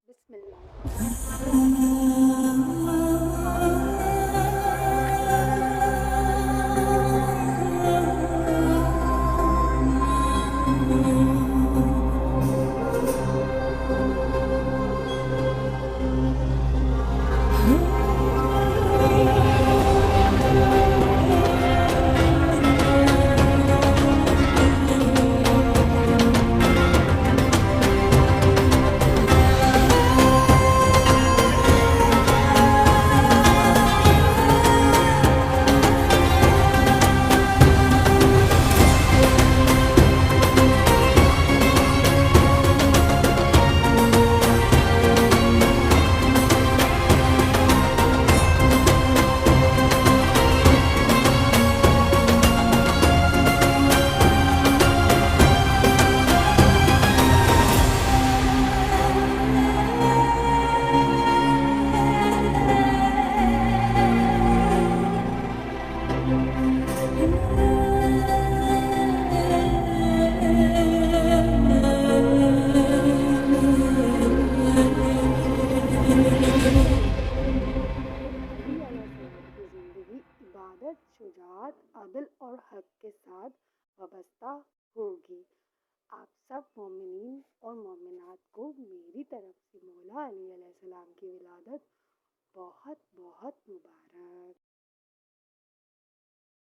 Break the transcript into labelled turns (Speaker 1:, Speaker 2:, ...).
Speaker 1: बिस्मिल्लाह। नबी अलैहिस्सलाम की ज़िंदगी इबादत, शुजाअत, अदल और हक के साथ वाबस्ता होगी। आप सब मोमिनीन और मोमिनात को मेरी तरफ से मौला अली अलैहिस्सलाम की विलादत बहुत बहुत